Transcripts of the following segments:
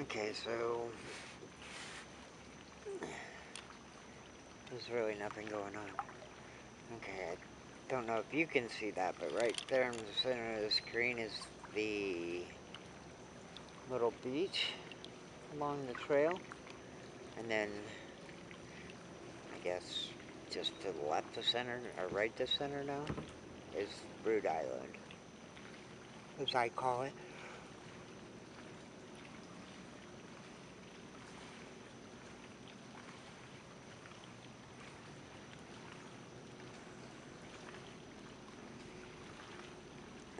Okay, so there's really nothing going on. Okay, I don't know if you can see that, but right there in the center of the screen is the little beach along the trail. And then, I guess, just to the left of center, or right to center now, is Brood Island, as I call it.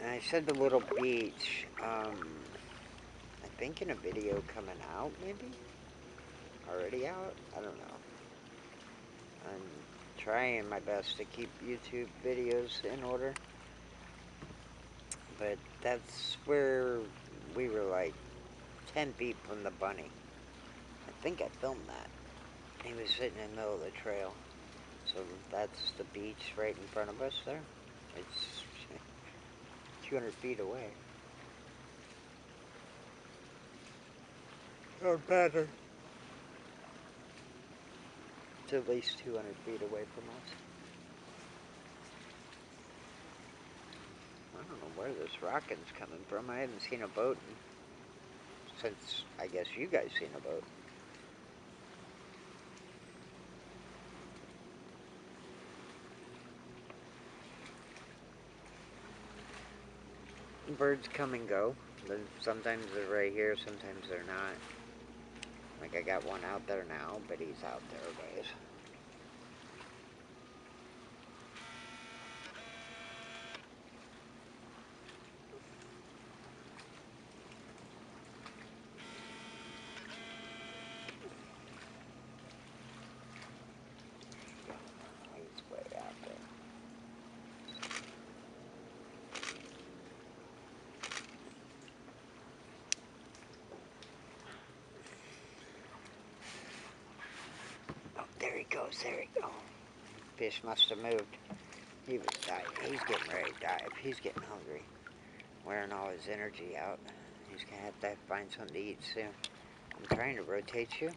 And I said the little beach, I think in a video coming out, maybe? Already out? I don't know. I'm trying my best to keep YouTube videos in order. But that's where we were like 10 feet from the bunny. I think I filmed that. He was sitting in the middle of the trail. So that's the beach right in front of us there. It's 200 feet away. Or better. It's at least 200 feet away from us. I don't know where this rocket's coming from. I haven't seen a boat since, I guess, you guys seen a boat. Birds come and go. Sometimes they're right here, sometimes they're not. Like I got one out there now, but he's out there a ways. He's way out there. Oh, there he goes, there he goes. Fish must have moved. He was diving. He's getting ready to dive. He's getting hungry. Wearing all his energy out. He's going to have to find something to eat soon. I'm trying to rotate you.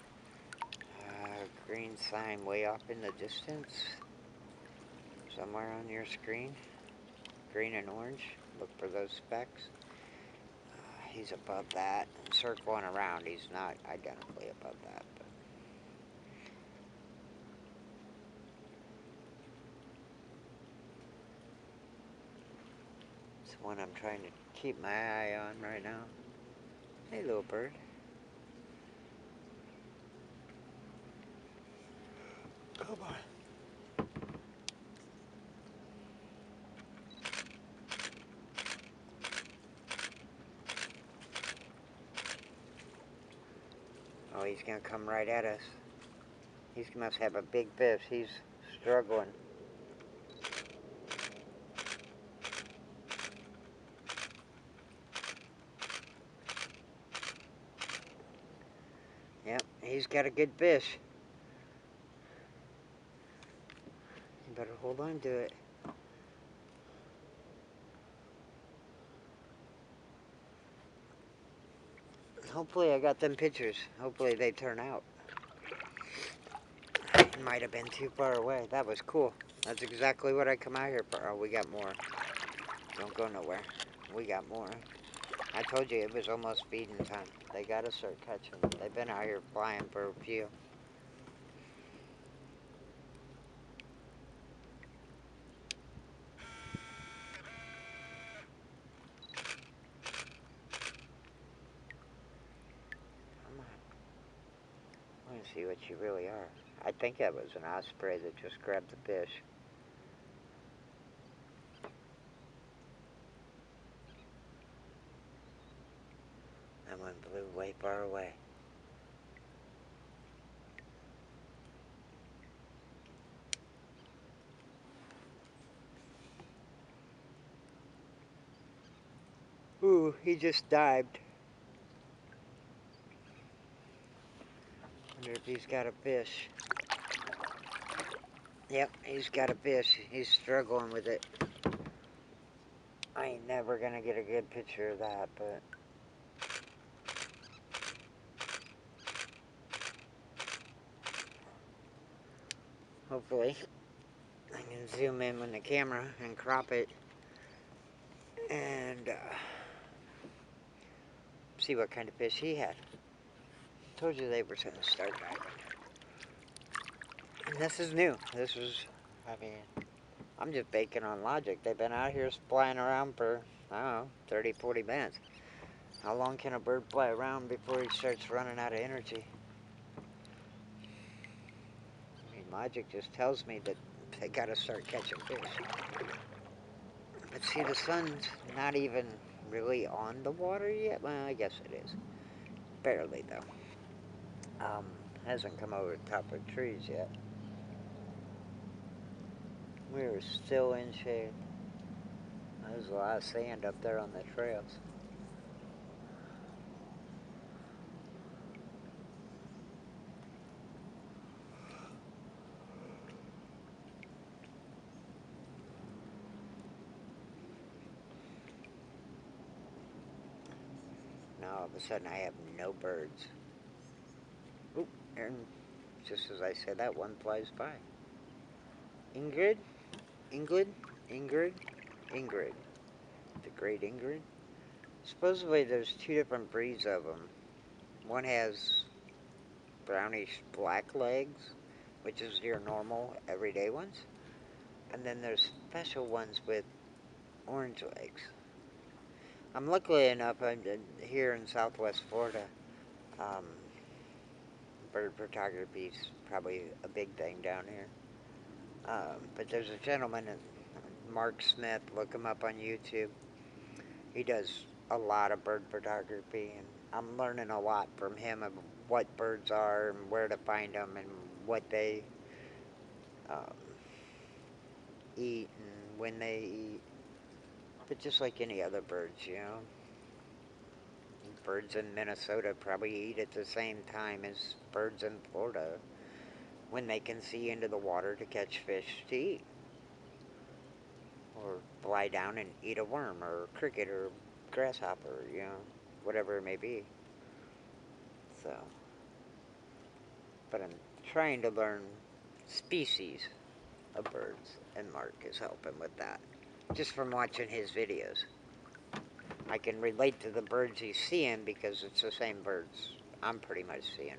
Green sign way off in the distance. Somewhere on your screen. Green and orange. Look for those specks. He's above that. And circling around. He's not identically above that. But it's the one I'm trying to keep my eye on right now. Hey, little bird. Come on. Oh, he's going to come right at us. He must have a big fish. He's struggling. Yep, he's got a good fish. You better hold on to it. Hopefully I got them pictures. Hopefully they turn out. It might have been too far away. That was cool. That's exactly what I come out here for. Oh, we got more. Don't go nowhere. We got more. I told you it was almost feeding time. They gotta start catching. They've been out here flying for a few. Come on. I want to see what you really are. I think that was an osprey that just grabbed the fish. That one flew way far away. Ooh, he just dived. Wonder if he's got a fish. Yep, he's got a fish. He's struggling with it. I ain't never gonna get a good picture of that, but hopefully. I can zoom in with the camera and crop it and see what kind of fish he had. Told you they were going to start diving. And this is new. This was, I mean, I'm just banking on logic. They've been out here flying around for, I don't know, 30, 40 minutes. How long can a bird fly around before he starts running out of energy? I mean, logic just tells me that they gotta start catching fish. But see, the sun's not even really on the water yet. Well, I guess it is. Barely, though. Hasn't come over the top of the trees yet. We're still in shade. There's a lot of sand up there on the trails. Now all of a sudden I have no birds. Oop, and just as I said that, one flies by. Ingrid? Ingrid? Ingrid? Ingrid. The great Ingrid? Supposedly there's two different breeds of them. One has brownish black legs, which is your normal everyday ones. And then there's special ones with orange legs. I'm lucky enough, I'm here in Southwest Florida. Bird photography is probably a big thing down here. But there's a gentleman, Mark Smith, look him up on YouTube. He does a lot of bird photography, and I'm learning a lot from him of what birds are and where to find them and what they eat and when they eat. But just like any other birds, you know. Birds in Minnesota probably eat at the same time as birds in Florida when they can see into the water to catch fish to eat. Or lie down and eat a worm or a cricket or grasshopper, you know, whatever it may be. So, but I'm trying to learn species of birds, and Mark is helping with that. Just from watching his videos. I can relate to the birds he's seeing because it's the same birds I'm pretty much seeing.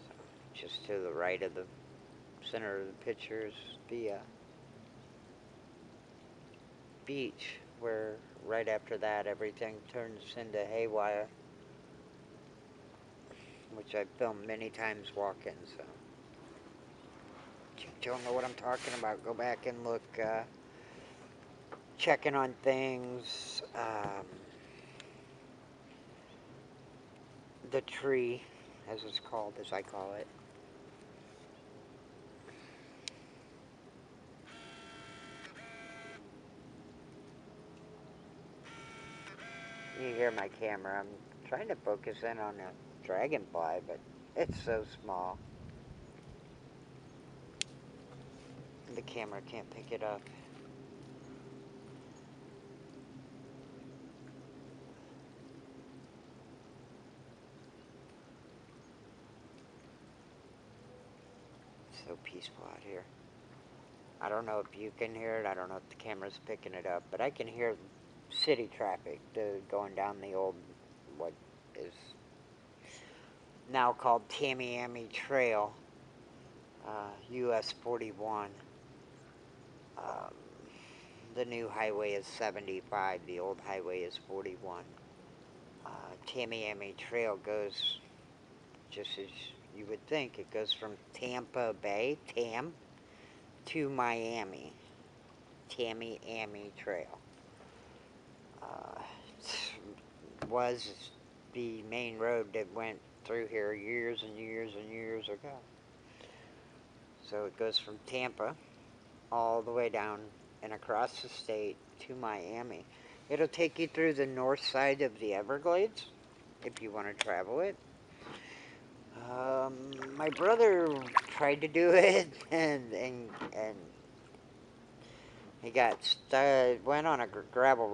So, just to the right of the center of the picture is the beach, where right after that everything turns into haywire, which I've filmed many times walking, so if you don't know what I'm talking about, go back and look, checking on things, the tree, as it's called, as I call it. You hear my camera, I'm trying to focus in on a dragonfly, but it's so small. The camera can't pick it up. It's so peaceful out here. I don't know if you can hear it, I don't know if the camera's picking it up, but I can hear city traffic going down the old, what is now called Tamiami Trail, US 41. The new highway is 75, the old highway is 41. Tamiami Trail goes, just as you would think, it goes from Tampa Bay, Tam, to Miami. Tamiami Trail. Was the main road that went through here years and years and years ago. So it goes from Tampa all the way down and across the state to Miami. It'll take you through the north side of the Everglades if you want to travel it. My brother tried to do it and he got went on a gravel road.